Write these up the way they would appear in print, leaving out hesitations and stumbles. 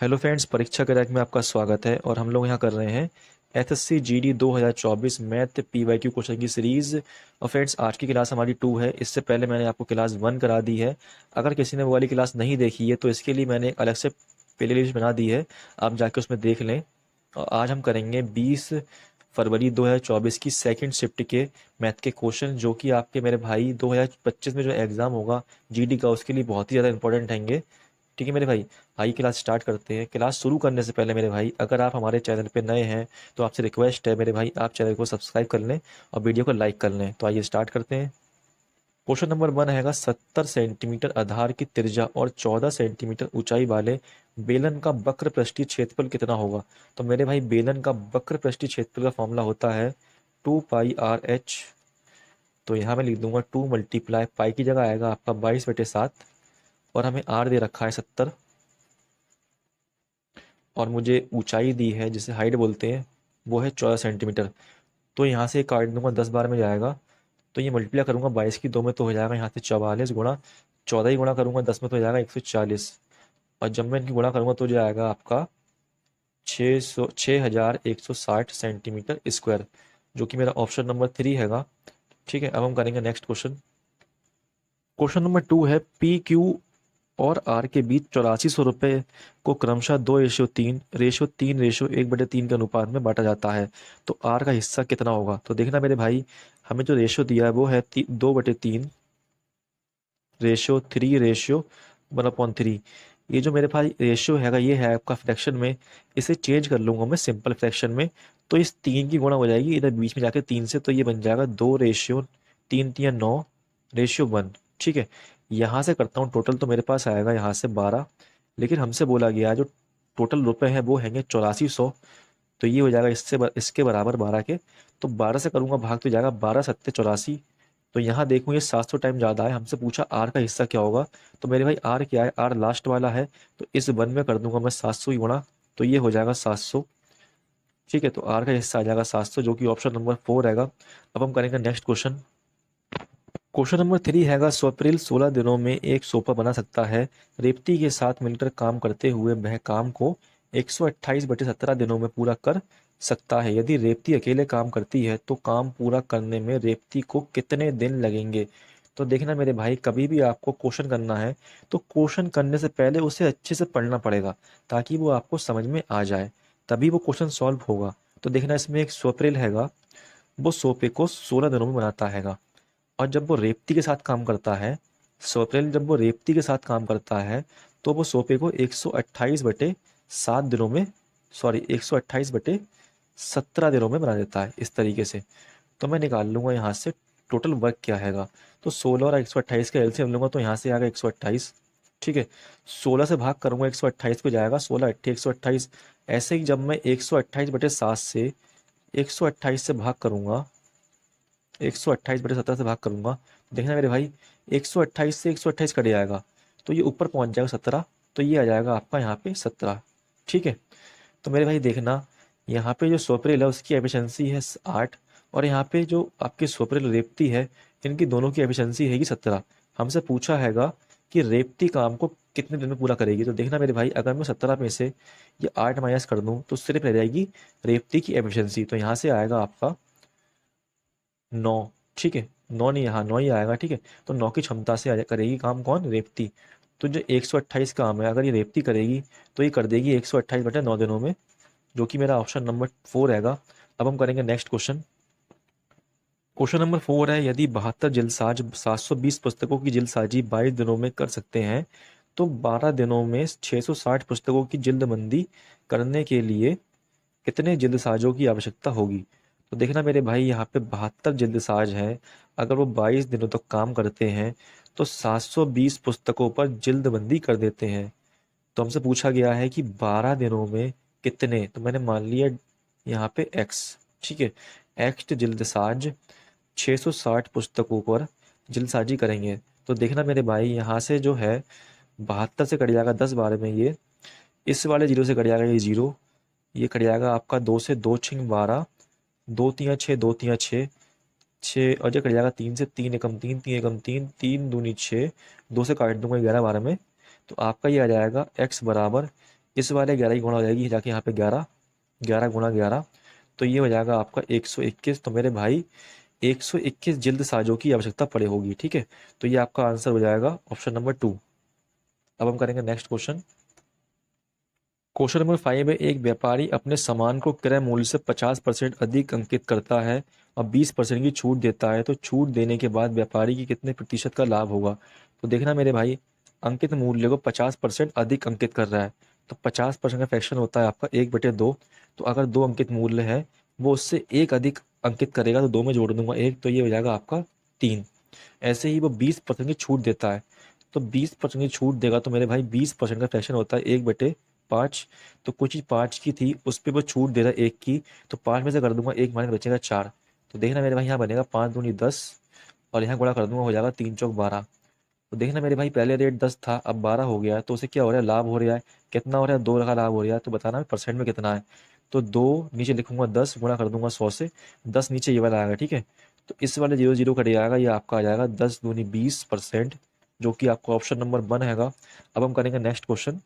Hello friends, परीक्षा crack में आपका स्वागत है। और हम लोग यहाँ कर रहे हैं SSC GD 2024 math PYQ question की सीरीज़। और फ्रेंड्स, आज की क्लास हमारी 2 है। इससे पहले मैंने आपको क्लास 1 करा दी है। अगर किसी ने वो वाली क्लास नहीं देखी है तो इसके लिए मैंने एक अलग से प्ले लिस्ट बना दी है, आप जाके उसमें देख लें। और आज हम करेंगे 20 फरवरी 2024 की सेकंड शिफ्ट के मैथ के क्वेश्चन, जो कि आपके मेरे भाई 2025 में जो एग्ज़ाम होगा जीडी का, उसके लिए बहुत ही ज़्यादा इंपॉर्टेंट रहेंगे। ठीक है मेरे भाई, आइए क्लास स्टार्ट करते हैं। क्लास शुरू करने से पहले मेरे भाई, अगर आप हमारे चैनल पे नए हैं तो आपसे रिक्वेस्ट है मेरे भाई, आप चैनल को सब्सक्राइब कर लें और वीडियो को लाइक कर लें। तो आइए स्टार्ट करते हैं। क्वेश्चन नंबर 1 हैगा 70 सेंटीमीटर आधार की त्रिज्या और 14 सेंटीमीटर ऊंचाई वाले बेलन का वक्र पृष्ठीय क्षेत्रफल कितना होगा। तो मेरे भाई, बेलन का वक्र पृष्ठीय क्षेत्रफल का फॉर्मूला होता है 2πr/h। तो यहाँ मैं लिख दूंगा 2 मल्टीप्लाई पाई की जगह आएगा आपका 22/7, और हमें आर दे रखा है 70, और मुझे ऊंचाई दी है जिसे हाइट बोलते हैं, वो है 14 सेंटीमीटर। तो यहाँ से काट दूंगा, 10 बार में जाएगा। तो ये मल्टीप्लाई करूंगा 22 की 2 में तो हो जाएगा यहाँ से 44 गुणा 14 ही गुणा करूंगा 10 में तो हो जाएगा 140। और जब मैं इनकी गुणा करूंगा तो जाएगा आपका 6160 सेंटीमीटर स्क्वायर, जो कि मेरा ऑप्शन नंबर 3 हैगा। ठीक है, अब हम करेंगे नेक्स्ट क्वेश्चन। क्वेश्चन नंबर 2 है पी क्यू और आर के बीच 8400 रुपये को क्रमशः 2:3:1 के अनुपात में बांटा जाता है। तो आर का हिस्सा कितना होगा। तो देखना मेरे भाई, हमें जो रेशियो दिया है वो है 2/3:3:1/3। ये जो मेरे भाई रेशियो हैगा, ये है आपका फ्रैक्शन में। इसे चेंज कर लूंगा मैं सिंपल फ्रैक्शन में। तो इस 3 की गुणा हो जाएगी इधर बीच में जाके 3 से, तो ये बन जाएगा 2:3:3:9:1। ठीक है, यहाँ से करता हूँ टोटल, तो मेरे पास आएगा यहाँ से 12। लेकिन हमसे बोला गया है जो टोटल रुपए हैं वो हैंगे 8400। तो ये हो जाएगा इसके बराबर 12 के। तो 12 से करूंगा भाग तो जाएगा 12×7=84। तो यहाँ देखूँ ये 700 टाइम ज़्यादा है। हमसे पूछा आर का हिस्सा क्या होगा। तो मेरे भाई आर क्या है, आर लास्ट वाला है। तो इस 1 में कर दूंगा मैं 700 ही गुणा, तो ये हो जाएगा 700। ठीक है, तो आर का हिस्सा आ जाएगा 700, जो कि ऑप्शन नंबर 4 रहेगा। अब हम करेंगे नेक्स्ट क्वेश्चन। क्वेश्चन नंबर 3 हैगा स्वप्निल 16 दिनों में एक सोफा बना सकता है। रेवती के साथ मिलकर काम करते हुए वह काम को 128/17 दिनों में पूरा कर सकता है। यदि रेवती अकेले काम करती है तो काम पूरा करने में रेवती को कितने दिन लगेंगे। तो देखना मेरे भाई, कभी भी आपको क्वेश्चन करना है तो क्वेश्चन करने से पहले उसे अच्छे से पढ़ना पड़ेगा, ताकि वो आपको समझ में आ जाए, तभी वो क्वेश्चन सॉल्व होगा। तो देखना, इसमें एक स्वप्निल हैगा, वो सोफे को 16 दिनों में बनाता हैगा। और जब वो रेवती के साथ काम करता है, स्वप्निल जब वो रेवती के साथ काम करता है, तो वो सोफे को 128/7 दिनों में, सॉरी 128/17 दिनों में बना देता है इस तरीके से। तो मैं निकाल लूंगा यहाँ से टोटल वर्क क्या हैगा। तो 16 और 128 का एलसीएम लूंगा, तो यहाँ से आएगा 128। ठीक है, 16 से भाग करूंगा 128 को, जाएगा 16×8 = 128। ऐसे ही जब मैं 128/7 से 128 से भाग करूंगा, 128/17 से भाग करूंगा, देखना मेरे भाई 128 से 128 कट जाएगा, तो ये ऊपर पहुंच जाएगा 17। तो ये आ जाएगा आपका यहाँ पे 17। ठीक है, तो मेरे भाई देखना, यहाँ पे जो स्वप्निल है उसकी एफिशिएंसी है 8, और यहाँ पे जो आपकी स्वप्निल रेवती है, इनकी दोनों की एफिशिएंसी हैगी 17। हमसे पूछा हैगा कि रेवती काम को कितने दिन में पूरा करेगी। तो देखना मेरे भाई, अगर मैं 17 में से ये 8 माइनस कर दूं तो सिर्फ रह जाएगी रेवती की एफिशिएंसी। तो यहाँ से आएगा आपका 9। ठीक है, 9 नहीं, यहाँ 9 ही आएगा। ठीक है, तो 9 की क्षमता से करेगी काम कौन, रेवती। तो जो 128 काम है, अगर ये रेवती करेगी तो ये कर देगी 128/9 दिनों में, जो कि मेरा ऑप्शन नंबर 4 रहेगा। अब हम करेंगे नेक्स्ट क्वेश्चन। क्वेश्चन नंबर 4 है, यदि 72 जल्दसाज 720 पुस्तकों की जल्दसाजी 22 दिनों में कर सकते हैं, तो 12 दिनों में 660 पुस्तकों की जल्दबंदी करने के लिए कितने जल्दसाजों की आवश्यकता होगी। तो देखना मेरे भाई, यहाँ पे 72 जल्दसाज हैं। अगर वो 22 दिनों तक काम करते हैं तो 720 पुस्तकों पर जल्दबंदी कर देते हैं। तो हमसे पूछा गया है कि 12 दिनों में कितने, तो मैंने मान लिया यहाँ पे x। ठीक है, x जल्दसाज 660 पुस्तकों पर जल्दसाजी करेंगे। तो देखना मेरे भाई, यहाँ से जो है 72 से कट जाएगा 10 बार में, ये इस वाले 0 से कट जाएगा ये 0, ये कट जाएगा आपका 2 से, 2×6=12, 2×3=6, 2×3=6, 6, और ये कट जाएगा 3 से, 3×1=3, 3×1=3, 3×2=6, 2 से काट दूंगा 11 बार में। तो आपका ये आ जाएगा x बराबर इस वाले 11 की गुणा हो जाएगी जाके यहाँ पे 11, 11 गुणा 11, तो ये हो जाएगा आपका 121। तो मेरे भाई 121 जिल्द साजों की आवश्यकता पड़े होगी, ठीक है। तो ये आपका आंसर हो जाएगा ऑप्शन नंबर 2। अब हम करेंगे नेक्स्ट क्वेश्चन। क्वेश्चन नंबर 5 है, एक व्यापारी अपने सामान को क्रय मूल्य से 50% अधिक अंकित करता है और 20% की छूट देता है, तो छूट देने के बाद व्यापारी की कितने प्रतिशत का लाभ होगा। तो देखना मेरे भाई, अंकित मूल्य को 50% अधिक अंकित कर रहा है, तो 50% का फ्रैक्शन होता है आपका 1/2। तो अगर 2 अंकित मूल्य है, वो उससे एक अधिक अंकित करेगा, तो 2 में जोड़ दूंगा 1, तो ये हो जाएगा आपका 3। ऐसे ही वो 20% की छूट देता है, तो 20% की छूट देगा, तो मेरे भाई 20% का फ्रैक्शन होता है 1/5। तो कुछ चीज़ 5 की थी, उस पर वो छूट दे रहा है 1 की, तो 5 में से कर दूंगा 1 माइनस बचेगा 4। तो देखना मेरे भाई यहाँ बनेगा 5 दूनी 10, और यहाँ गुणा कर दूंगा हो जाएगा 3 चौक 12। तो देखना मेरे भाई, पहले रेट 10 था, अब 12 हो गया है, तो उसे क्या हो रहा है, लाभ हो रहा है। कितना हो रहा है, 2 का लाभ हो रहा है। तो बताना परसेंट में कितना है। तो 2 नीचे लिखूंगा 10, गुणा कर दूंगा 100 से, 10 नीचे ये वाला आएगा, ठीक है। तो इस वाले 0 0 कट जाएगा, ये आपका आ जाएगा 10 दूनी 20%, जो कि आपका ऑप्शन नंबर 1 हैगा। अब हम करेंगे नेक्स्ट क्वेश्चन।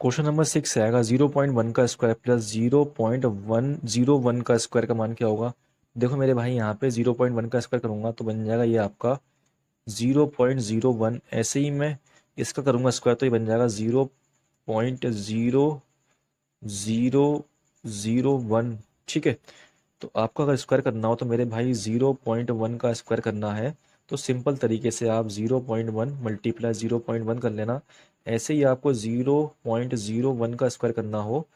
क्वेश्चन नंबर 6 आएगा, 0.1 का स्क्वायर प्लस 0.101 का स्क्वायर का मान क्या होगा। देखो मेरे भाई, यहाँ पे 0.1 का स्क्वायर करूंगा तो बन जाएगा ये आपका 0.01। ऐसे ही मैं इसका करूंगा स्क्वायर, तो ये बन जाएगा 0.0001, ठीक है। तो आपको अगर स्क्वायर करना हो तो मेरे भाई 0.1 का स्क्वायर करना है, तो सिंपल तरीके से आप 0.1 मल्टीप्लाई 0.1 कर लेना। ऐसे ही आपको 0.01 का स्क्वायर करना हो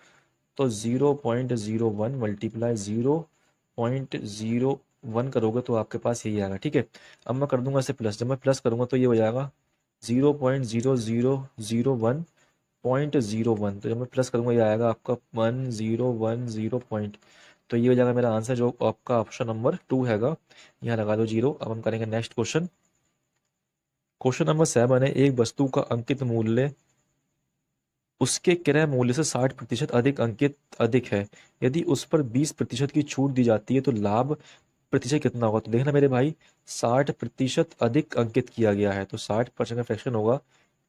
तो 0.01 मल्टीप्लाई 0.01 करोगे तो आपके पास यही आएगा, ठीक है। अब मैं कर दूंगा इसे प्लस, जब मैं प्लस करूंगा तो ये हो जाएगा 0.0001.01। तो जब मैं प्लस करूंगा ये आएगा आपका 1010 पॉइंट। तो ये हो जाएगा मेरा आंसर, जो आपका ऑप्शन नंबर 2 हैगा। यहाँ लगा दो 0। अब हम करेंगे नेक्स्ट क्वेश्चन। क्वेश्चन नंबर 7 है, एक वस्तु का अंकित मूल्य उसके क्रय मूल्य से 60% अधिक अंकित अधिक है। यदि उस पर 20% की छूट दी जाती है तो लाभ प्रतिशत कितना होगा। तो देखना मेरे भाई, 60% अधिक अंकित किया गया है, तो 60% का फ्रैक्शन होगा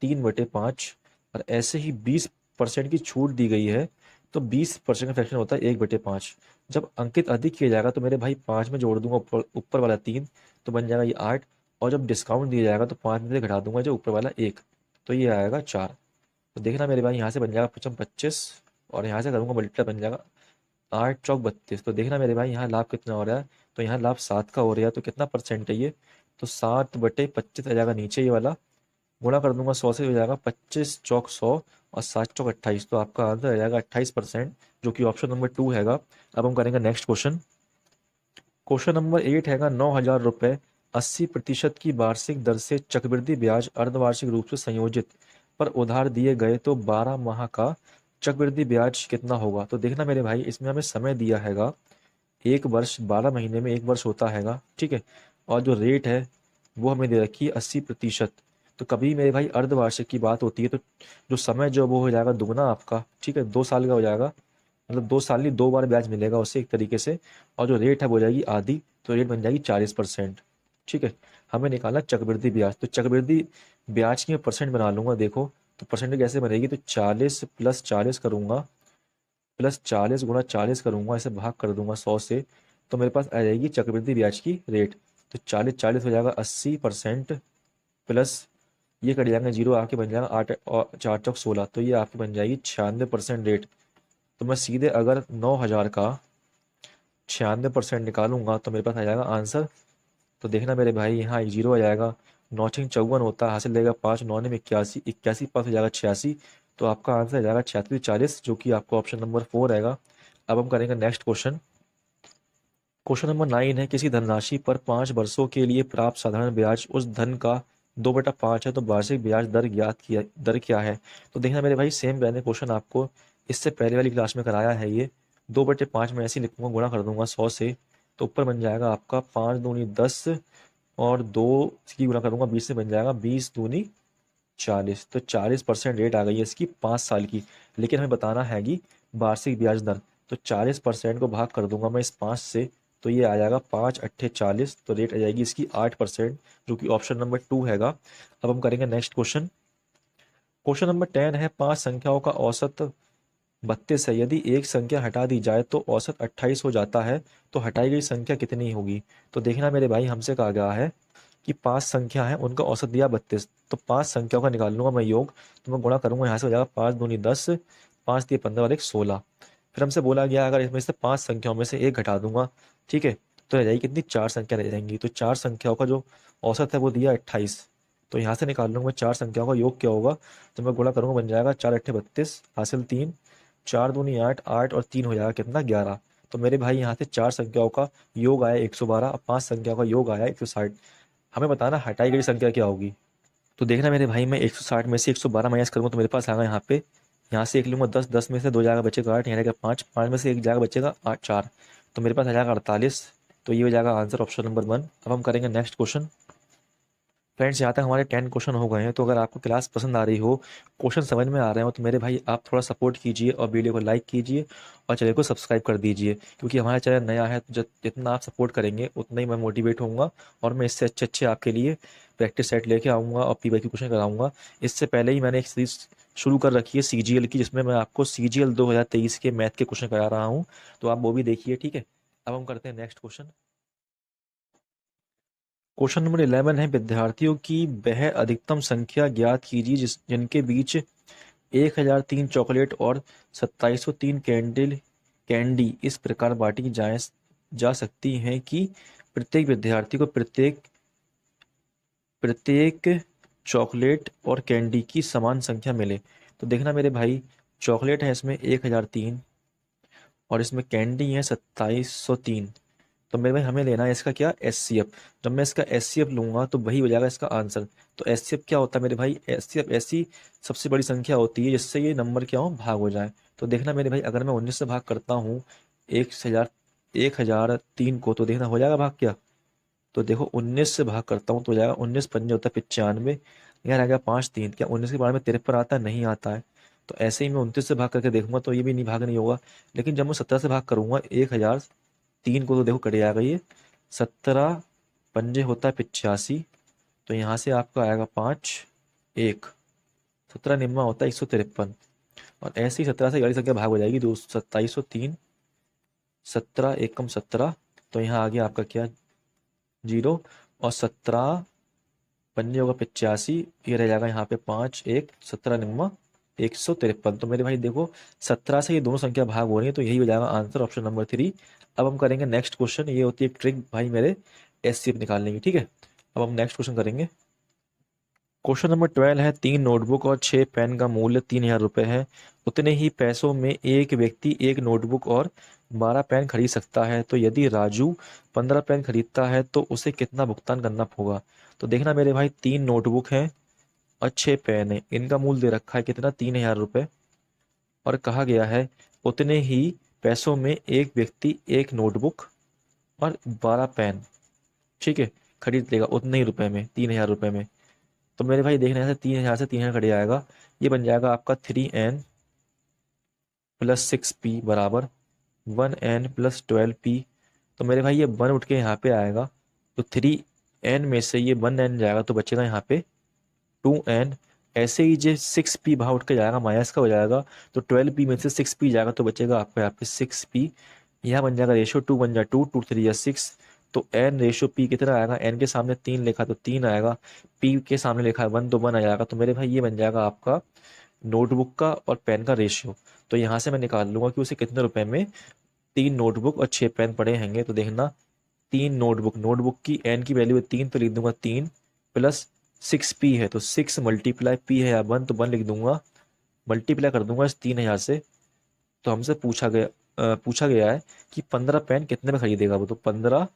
3/5। और ऐसे ही 20% की छूट दी गई है, तो 20% का फ्रैक्शन होता है 1/5। जब अंकित अधिक किया जाएगा तो मेरे भाई 5 में जोड़ दूंगा ऊपर वाला 3, तो बन जाएगा ये 8। और जब डिस्काउंट दिया जाएगा तो 5 में से घटा दूंगा जो ऊपर वाला 1, तो ये आएगा 4। तो देखना मेरे भाई, यहाँ से बन जाएगा 25, और यहाँ से करूँगा मल्टीप्लाई, बन जाएगा 8 चौक 32। तो देखना मेरे भाई, यहाँ लाभ कितना हो रहा है, तो यहाँ लाभ 7 का हो रहा है। तो कितना परसेंट है ये, तो 7/25 आ जाएगा नीचे ये वाला, गुणा कर दूंगा 100 से, हो जाएगा 25 चौक 100 और 7 चौक 28। तो आपका आंसर आ जाएगा 28%, जो कि ऑप्शन नंबर 2 हैगा। अब हम करेंगे नेक्स्ट क्वेश्चन। क्वेश्चन नंबर 8 हैगा, 9,000 रुपये 80% की वार्षिक दर से चक्रवृद्धि ब्याज अर्धवार्षिक रूप से संयोजित पर उधार दिए गए, तो 12 माह का चक्रवृद्धि ब्याज कितना होगा। तो देखना मेरे भाई, इसमें हमें समय दिया हैगा 1 वर्ष, 12 महीने में 1 वर्ष होता हैगा, ठीक है। और जो रेट है वो हमें दे रखी है 80%। तो कभी मेरे भाई अर्धवार्षिक की बात होती है तो जो समय जो वो हो जाएगा दुगना आपका, ठीक है, 2 साल का हो जाएगा। मतलब 2 साल नहीं, 2 बार ब्याज मिलेगा उससे एक तरीके से। और जो रेट है वो हो जाएगी आधी, तो रेट बन जाएगी 40%, ठीक है। हमें निकालना चक्रवृद्धि ब्याज, तो चक्रवृद्धि ब्याज की मैं परसेंट बना लूंगा। देखो तो परसेंटेज कैसे बनेगी, तो 40 + 40 करूंगा, प्लस 40 गुणा 40 करूंगा, ऐसे भाग कर दूंगा 100 से, तो मेरे पास आ जाएगी चक्रवृद्धि ब्याज की रेट। तो 40 हो जाएगा 80%, प्लस ये कट जाएंगे 0 आके बन जाएगा 8 और 4 चौक 16, तो ये आपकी बन जाएगी 96% रेट। तो मैं सीधे अगर 9,000 का 96% निकालूंगा तो मेरे पास आ जाएगा आंसर। तो देखना मेरे भाई, यहाँ 0 आ जाएगा, 9×54 होता है, हासिल लेगा 5, 9 में 81, 81 पास हो जाएगा 86। तो आपका आंसर आ जाएगा 3640, जो कि आपका ऑप्शन नंबर 4 रहेगा। अब हम करेंगे नेक्स्ट क्वेश्चन। क्वेश्चन नंबर 9 है, किसी धनराशि पर 5 वर्षों के लिए प्राप्त साधारण ब्याज उस धन का 2/5 है, तो वार्षिक ब्याज दर ज्ञात किया, दर क्या है। तो देखना मेरे भाई, सेम मैंने क्वेश्चन आपको इससे पहले वाली क्लास में कराया है। ये 2/5 में ऐसे ही लिखूंगा, गुणा कर दूंगा 100 से, तो ऊपर बन जाएगा आपका 5 दूनी 10 और 2 की गुणा करूंगा 20 से, बन जाएगा 20 दूनी 40। तो 40% रेट आ गई है इसकी 5 साल की। लेकिन हमें बताना है कि वार्षिक ब्याज दर, तो 40% को भाग कर दूंगा मैं इस 5 से, तो ये आ जाएगा 5×8 = 40। तो रेट आ जाएगी इसकी 8%, जो कि ऑप्शन नंबर 2 हैगा। अब हम करेंगे नेक्स्ट क्वेश्चन। क्वेश्चन नंबर 10 है, 5 संख्याओं का औसत 32 है, यदि एक संख्या हटा दी जाए तो औसत 28 हो जाता है, तो हटाई गई संख्या कितनी होगी। तो देखना मेरे भाई, हमसे कहा गया है कि 5 संख्या है, उनका औसत दिया 32, तो 5 संख्याओं का निकाल लूंगा मैं योग। तो मैं गुणा करूंगा, यहाँ से हो जाएगा 5 दूनी 10, 5 दिए 15 और 1 16। फिर हमसे बोला गया अगर इसमें से 5 संख्याओं में से एक घटा दूंगा, ठीक है, तो रह जाएगी कितनी, 4 संख्या रह जाएंगी। तो 4 संख्याओं का जो औसत है वो दिया 28। तो यहाँ से निकाल लूंगा 4 संख्याओं का योग क्या होगा। तो मैं गुणा करूंगा, बन जाएगा 4 अट्ठे 32 हासिल 3, 4 दूनी 8, 8 और 3 हो जाएगा कितना, 11। तो मेरे भाई यहाँ से 4 संख्याओं का योग आया 112 और 5 संख्याओं का योग आया 160। हमें बताना हटाई गई संख्या क्या होगी। तो देखना मेरे भाई, मैं 160 में से 112 माइनस करूँगा तो मेरे पास आएगा यहाँ पे, यहाँ से एक लूँगा 10, 10 में से 2 जाएगा बचेगा 8, यहाँ रहेगा 5, 5 में से एक जाएगा बचेगा 8 4, तो मेरे पास आ जाएगा 48। तो ये हो जाएगा आंसर ऑप्शन नंबर 1। अब हम करेंगे नेक्स्ट क्वेश्चन। फ्रेंड्स, यहाँ तक हमारे 10 क्वेश्चन हो गए हैं। तो अगर आपको क्लास पसंद आ रही हो, क्वेश्चन समझ में आ रहे हो, तो मेरे भाई आप थोड़ा सपोर्ट कीजिए और वीडियो को लाइक कीजिए और चैनल को सब्सक्राइब कर दीजिए, क्योंकि हमारा चैनल नया है। तो जितना आप सपोर्ट करेंगे उतना ही मैं मोटिवेट होऊंगा और मैं इससे अच्छे अच्छे आपके लिए प्रैक्टिस सेट लेके आऊँगा और पीवाई क्वेश्चन कराऊंगा। इससे पहले ही मैंने एक सीरीज शुरू कर रखी है CGL की, जिसमें मैं आपको CGL 2023 के मैथ के क्वेश्चन करा रहा हूँ, तो आप वो भी देखिए, ठीक है। अब हम करते हैं नेक्स्ट क्वेश्चन। क्वेश्चन नंबर 11 है, विद्यार्थियों की वह अधिकतम संख्या ज्ञात कीजिए जिनके बीच 1003 चॉकलेट और 2703 कैंडी इस प्रकार बांटी जा सकती हैं कि प्रत्येक विद्यार्थी को प्रत्येक प्रत्येक चॉकलेट और कैंडी की समान संख्या मिले। तो देखना मेरे भाई, चॉकलेट है इसमें 1003 और इसमें कैंडी है 2703। तो मेरे भाई हमें लेना है इसका क्या, HCF। जब मैं इसका HCF लूंगा तो वही हो जाएगा इसका आंसर। तो HCF क्या होता है मेरे भाई, HCF ऐसी सबसे बड़ी संख्या होती है जिससे ये नंबर क्या हो, भाग हो जाए। तो देखना मेरे भाई, अगर मैं 19 से भाग करता हूँ 1003 को, तो देखना हो जाएगा भाग क्या। तो देखो 19 से भाग करता हूँ तो हो जाएगा 19 पंजे होता है 95, यहाँ रह गया 5 3। क्या 19 के बारे में 53 आता है, नहीं आता है। तो ऐसे ही मैं 29 से भाग करके देखूंगा तो ये भी नहीं, भाग नहीं होगा। लेकिन जब मैं 17 से भाग करूंगा 1003 को, तो देखो कट जाएगा ये, 17 पंजे होता है 85। तो यहाँ से आपका आएगा 5 1, 17 निम्मा होता है 153। और ऐसे ही 17 से गाड़ी संख्या भाग हो जाएगी, 2703, 17 एकम 17। तो यहाँ आ गया आपका क्या, 0, और 17 पंजे होगा 85, ये रह जाएगा यहाँ पे 5 1, 17 निम्मा 153। तो मेरे भाई देखो 17 से ये दोनों संख्या भाग हो रही है, तो यही हो जाएगा आंसर ऑप्शन नंबर 3। अब हम करेंगे नेक्स्ट क्वेश्चन। ये होती है ट्रिक भाई मेरे HCF निकालने की, ठीक है। अब हम नेक्स्ट क्वेश्चन करेंगे। क्वेश्चन नंबर 12 है, 3 नोटबुक और 6 पेन का मूल्य 3000 रुपये है। उतने ही पैसों में एक व्यक्ति एक नोटबुक और 12 पेन खरीद सकता है, तो यदि राजू 15 पेन खरीदता है तो उसे कितना भुगतान करना होगा। तो देखना मेरे भाई, 3 नोटबुक हैं और 6 पेन है, इनका मूल्य दे रखा है कितना, 3000 रुपये। और कहा गया है उतने ही पैसों में एक व्यक्ति एक नोटबुक और 12 पेन, ठीक है, खरीद लेगा उतने ही रुपए में, 3000 रुपये में। तो मेरे भाई देखने से 3000 से 3000 कट जाएगा, ये बन जाएगा आपका 3n प्लस 6p बराबर 1n प्लस 12p। तो मेरे भाई ये 1 उठ के यहाँ पे आएगा, तो 3n में से ये 1n जाएगा तो बचेगा यहाँ पे 2n। ऐसे ही जो 6p बाहर उठ के जाएगा, माइनस का हो जाएगा, तो 12p में से 6p जाएगा तो बचेगा आपका यहाँ पे 6p। यहाँ बन जाएगा रेशो 2 बन जाए 2, 2 3 या 6। तो n रेशो p कितना आएगा, n के सामने 3 लिखा तो 3 आएगा, p के सामने लिखा है 1 तो 1 आ जाएगा। तो मेरे भाई ये बन जाएगा आपका नोटबुक का और पेन का रेशियो। तो यहाँ से मैं निकाल लूंगा कि उसे कितने रुपए में 3 नोटबुक और 6 पेन पड़े हैंगे। तो देखना 3 नोटबुक, नोटबुक की n की वैल्यू है 3 तो लिख दूंगा 3 प्लस 6p है, तो 6 मल्टीप्लाई p है या 1 तो 1 लिख दूंगा, मल्टीप्लाई कर दूंगा इस 3000 से। तो हमसे पूछा गया है कि 15 पेन कितने में खरीदेगा वो, तो 15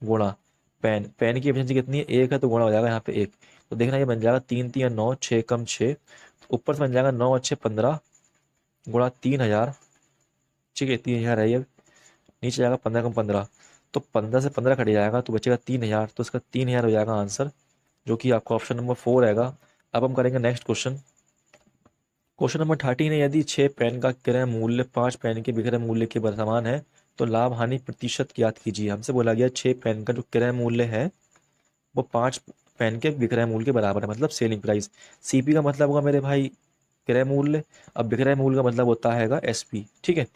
गुणा पेन, पेन की एफिशिएंसी कितनी है, 1 है, तो गुणा हो जाएगा यहाँ पे 1। तो देखना ये बन जाएगा 3 3 9, 6 कम 6, ऊपर से बन जाएगा 9 अच्छे 15 गुणा 3000, ठीक है, 3000 है ये, नीचे जाएगा 15 कम 15, तो 15 से 15 कट जाएगा तो बचेगा 3000। तो इसका 3000 हो जाएगा आंसर, जो कि आपका ऑप्शन नंबर 4 रहेगा। अब हम करेंगे नेक्स्ट क्वेश्चन। क्वेश्चन नंबर 13 है, यदि 6 पेन का क्रय मूल्य 5 पेन के विक्रय मूल्य के समान है तो लाभ हानि प्रतिशत ज्ञात कीजिए। हमसे बोला गया 6 पेन का जो क्रय मूल्य है वो 5 पेन के विक्रय मूल्य के बराबर है, मतलब सेलिंग प्राइस। CP का मतलब होगा मेरे भाई क्रय मूल्य। अब विक्रय मूल्य का मतलब होता हैगा एसपी, ठीक है।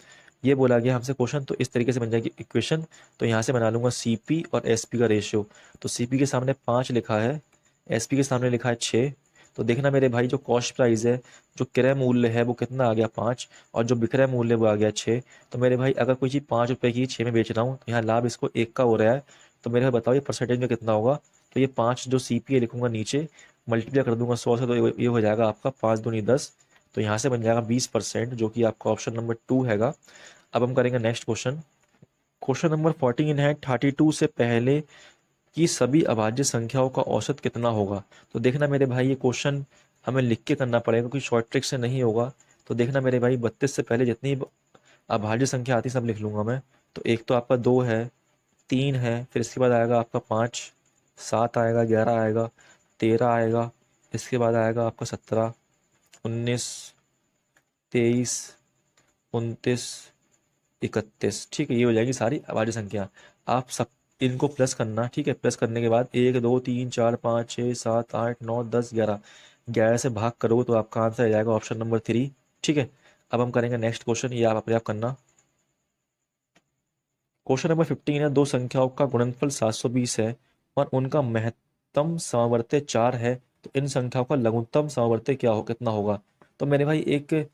ये बोला गया हमसे क्वेश्चन, तो इस तरीके से बन जाएगी इक्वेशन। तो यहाँ से बना लूंगा सीपी और एसपी का रेशियो। तो सीपी के सामने 5 लिखा है, एसपी के सामने लिखा है 6। तो देखना मेरे भाई, जो कॉस्ट प्राइस है, जो क्रय मूल्य है वो कितना आ गया 5, और जो विक्रय मूल्य वो आ गया 6। तो मेरे भाई अगर कोई चीज़ 5 रुपए की 6 में बेच रहा हूँ, तो यहाँ लाभ इसको 1 का हो रहा है। तो मेरे भाई बताओ ये परसेंटेज में कितना होगा। तो ये 5 जो सीपी लिखूंगा नीचे, मल्टीप्लाई कर दूंगा 100 से, तो ये हो जाएगा आपका 5 दूनी 10। तो यहाँ से बन जाएगा 20%, जो कि आपका ऑप्शन नंबर 2 हैगा। अब हम करेंगे नेक्स्ट क्वेश्चन। क्वेश्चन नंबर 14 है 32 से पहले की सभी अभाज्य संख्याओं का औसत कितना होगा। तो देखना मेरे भाई, ये क्वेश्चन हमें लिख के करना पड़ेगा, क्योंकि शॉर्ट ट्रिक से नहीं होगा। तो देखना मेरे भाई, 32 से पहले जितनी अभाज्य संख्या आती सब लिख लूंगा मैं। तो एक तो आपका 2 है, 3 है, फिर इसके बाद आएगा आपका 5, 7 आएगा, 11 आएगा, 13 आएगा, इसके बाद आएगा आपका 17, 19, 23, 29, 31। ठीक है, ये हो जाएगी सारी अभाज्य संख्या। आप सब इनको प्लस करना, ठीक है। प्लस करने के बाद 1 2 3 4 5 6 7 8 9 10 11, 11 से भाग करोगे तो आपका आंसर आ जाएगा ऑप्शन नंबर 3, ठीक है। अब हम करेंगे नेक्स्ट क्वेश्चन, ये आप अपने आप करना। क्वेश्चन नंबर 15 है, दो संख्याओं का गुणनफल 720 है और उनका महत्तम सामर्थ्य 4 है, तो इन संख्याओं का लघुत्तम सामर्थ्य कितना होगा। तो मेरे भाई एक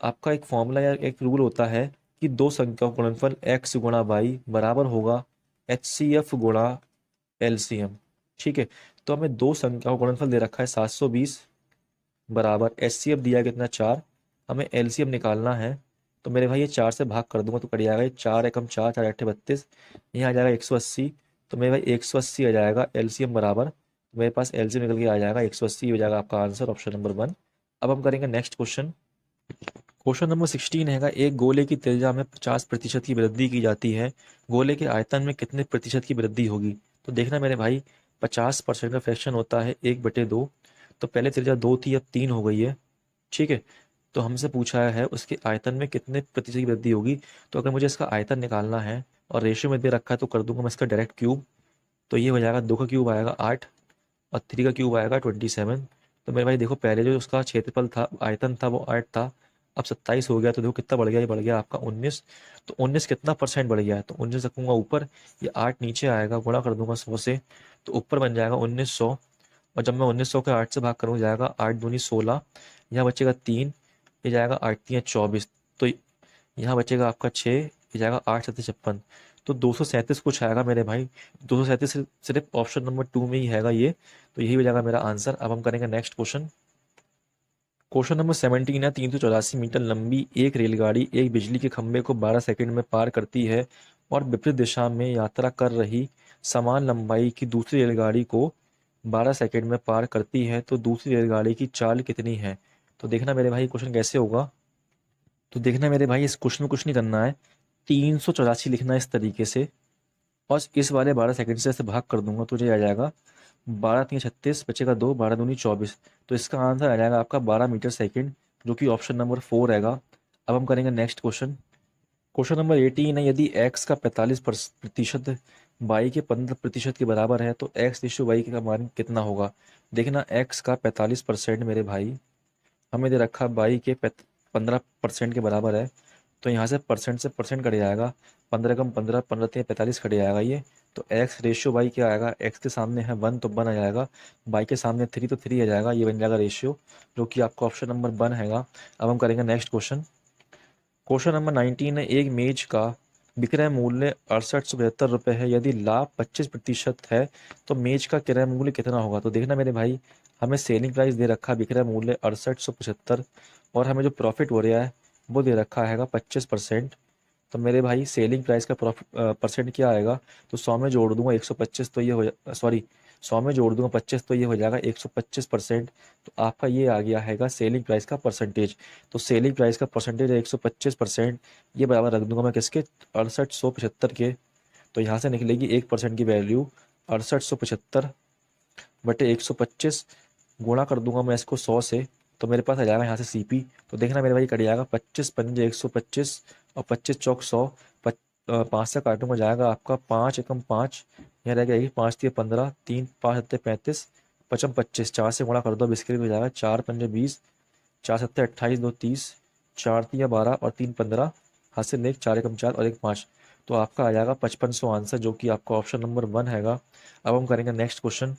आपका एक फॉर्मूला या एक रूल होता है कि दो संख्याओं का गुणनफल x गुणा वाई बराबर होगा HCF गुणा LCM, ठीक है। तो हमें दो संख्याओं का गुणनफल दे रखा है 720 बराबर HCF दिया है कितना 4, हमें LCM निकालना है। तो मेरे भाई ये 4 से भाग कर दूंगा तो कट जाएगा, ये 4 एकम 4, 4 अट्ठे 32, यहाँ आ जाएगा 180। तो मेरे भाई 180 आ जाएगा LCM बराबर, तो मेरे पास LCM निकल के आ जाएगा 180, हो जाएगा आपका आंसर ऑप्शन नंबर 1। अब हम करेंगे नेक्स्ट क्वेश्चन। क्वेश्चन नंबर 16 हैगा, एक गोले की त्रिज्या में 50% की वृद्धि की जाती है, गोले के आयतन में कितने प्रतिशत की वृद्धि होगी। तो देखना मेरे भाई, 50% का फ्रैक्शन होता है 1/2। तो पहले त्रिज्या 2 थी, अब 3 हो गई है, ठीक है। तो हमसे पूछा है उसके आयतन में कितने प्रतिशत की वृद्धि होगी। तो अगर मुझे इसका आयतन निकालना है और रेशियो में दे रखा है, तो कर दूंगा मैं इसका डायरेक्ट क्यूब। तो ये हो जाएगा, 2 का क्यूब आएगा 8 और 3 का क्यूब आएगा 27। तो मेरे भाई देखो, पहले जो उसका क्षेत्रफल था, आयतन था, वो 8 था, अब 27 हो गया। तो देखो कितना बढ़ गया, ये बढ़ गया आपका 19। तो 19 कितना परसेंट बढ़ गया है, तो 19 रखूंगा ऊपर, ये 8 नीचे आएगा, गुणा कर दूंगा 100 से, तो ऊपर बन जाएगा 1900। और जब मैं 1900 के 8 से भाग करूँ, जाएगा 8 दूनी 16, यहाँ बचेगा 3, ये जाएगा 8 3 24, तो यहाँ बचेगा आपका 6, ये जाएगा 8 7 56। तो 237 कुछ आएगा मेरे भाई, 237 सिर्फ ऑप्शन नंबर 2 में ही हैगा ये। तो यही हो जाएगा मेरा आंसर। अब हम करेंगे नेक्स्ट क्वेश्चन। क्वेश्चन नंबर 17 है, 384 मीटर लंबी एक रेलगाड़ी एक बिजली के खंभे को 12 सेकंड में पार करती है और विपरीत दिशा में यात्रा कर रही समान लंबाई की दूसरी रेलगाड़ी को 12 सेकंड में पार करती है, तो दूसरी रेलगाड़ी की चाल कितनी है। तो देखना मेरे भाई क्वेश्चन कैसे होगा। तो देखना मेरे भाई, इस क्वेश्चन में कुछ नहीं करना है, 384 लिखना है इस तरीके से, और इस वाले 12 सेकंड से ऐसे भाग कर दूंगा, तुझे आ जाएगा 12 3 36, बचेगा 2, 12 दूनी 24। तो इसका आंसर आ जाएगा आपका 12 मीटर सेकंड, जो कि ऑप्शन नंबर 4 रहेगा। अब हम करेंगे नेक्स्ट क्वेश्चन। क्वेश्चन नंबर 18 है, यदि x का 45% y के 15% के बराबर है, तो x/y का मान कितना होगा। देखना, x का 45% मेरे भाई हमें दे रखा y के 15% के बराबर है, तो यहाँ से परसेंट कट जाएगा, 15 कम 15, 15 3 45 कट जाएगा ये। तो x/y क्या आएगा, x के सामने है 1 तो 1 आ जाएगा, y के सामने 3 तो 3 आ जाएगा, ये बन जाएगा रेशियो, जो कि आपका ऑप्शन नंबर 1 हैगा। अब हम करेंगे नेक्स्ट क्वेश्चन। क्वेश्चन नंबर 19 है, एक मेज का विक्रय मूल्य 6875 रुपये है, यदि लाभ 25% है तो मेज का क्रय मूल्य कितना होगा। तो देखना मेरे भाई, हमें सेलिंग प्राइस दे रखा है विक्रय मूल्य 6875, और हमें जो प्रॉफिट हो रहा है वो दे रखा हैगा 25%। तो मेरे भाई सेलिंग प्राइस का परसेंट क्या आएगा, तो 100 में जोड़ दूंगा 125, तो ये हो, सॉरी 100 में जोड़ दूंगा 25, तो ये हो जाएगा 125%। तो आपका ये आ गया हैगा सेलिंग प्राइस का परसेंटेज। तो सेलिंग प्राइस का परसेंटेज है 125%, ये बराबर रख दूंगा मैं किसके, 6875 के। तो यहाँ से निकलेगी 1% की वैल्यू 6875 बटे 125, गुणा कर दूंगा मैं इसको 100 से, तो मेरे पास आ जाएगा यहाँ से सीपी। तो देखना मेरे भाई, कट जाएगा 25 पंजे 125 और 25 चौक 100, 5 से काटूंगा जाएगा आपका 5 एकम 5, यहाँ रह जाएगी 5 3 15, 3 5 7 35, 55 25, 4 से गुणा कर दो, बिस्किट हो जाएगा 4 पंजे 20, 4 सत्ते 28, 2 30, 4 तिया 12 और 3 15, हासिल 1, 4 एकम 4 और 1 5। तो आपका आ जाएगा 5500 आंसर, जो कि आपका ऑप्शन नंबर 1 हैगा। अब हम करेंगे नेक्स्ट क्वेश्चन।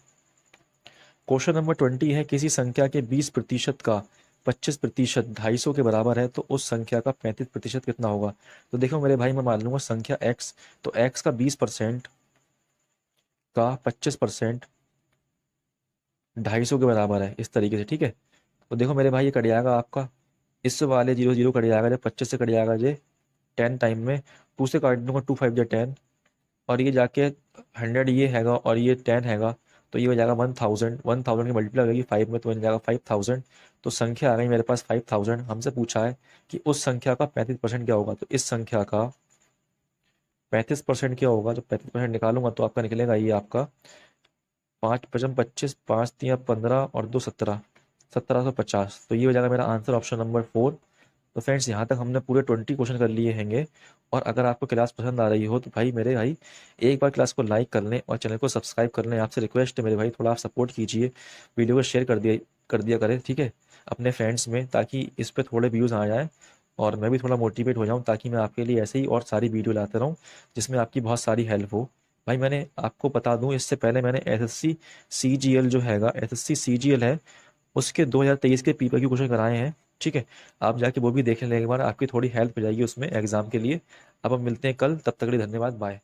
क्वेश्चन नंबर 20 है, किसी संख्या के 20% का 25% 250 के बराबर है तो उस संख्या का 35% कितना होगा। तो देखो मेरे भाई, मैं मान लूंगा संख्या x, तो x का 20% का 25% 250 के बराबर है, इस तरीके से, ठीक है। तो देखो मेरे भाई, ये कट जाएगा आपका, इस वाले 0 0 कट जाएगा, जब 25 से कट जाएगा जे 10 टाइम में, 2 से काट दूंगा, 2 5 जे 10, और ये जाके 100 ये हैगा और ये 10 हैगा, तो ये हो जाएगा 1000। 1000 की मल्टीप्लाई होगी 5 में, तो बन जाएगा 5000। तो संख्या आ गई मेरे पास 5000। हमसे पूछा है कि उस संख्या का 35% क्या होगा। तो इस संख्या का 35% क्या होगा। जब 35% निकालूंगा तो आपका निकलेगा ये आपका 5 पचम 25, 5 तिया 15 और 2 17, 1750। तो ये हो जाएगा मेरा आंसर, ऑप्शन नंबर 4। तो फ्रेंड्स, यहाँ तक हमने पूरे 20 क्वेश्चन कर लिए हैंगे। और अगर आपको क्लास पसंद आ रही हो तो भाई मेरे भाई, एक बार क्लास को लाइक कर लें और चैनल को सब्सक्राइब कर लें। आपसे रिक्वेस्ट है मेरे भाई, थोड़ा आप सपोर्ट कीजिए, वीडियो को शेयर कर दिया करें, ठीक है, अपने फ्रेंड्स में, ताकि इस पर थोड़े व्यूज़ आ जाएँ और मैं भी थोड़ा मोटिवेट हो जाऊँ, ताकि मैं आपके लिए ऐसे ही और सारी वीडियो लाता रहूँ जिसमें आपकी बहुत सारी हेल्प हो। भाई मैंने आपको बता दूं, इससे पहले मैंने एसएससी सीजीएल जो हैगा, एसएससी सीजीएल है, उसके 2023 के पेपर की क्वेश्चन कराए हैं, ठीक है। आप जाके वो भी देख लें एक बार, आपकी थोड़ी हेल्प हो जाएगी उसमें एग्जाम के लिए। अब हम मिलते हैं कल, तब तक के लिए धन्यवाद, बाय।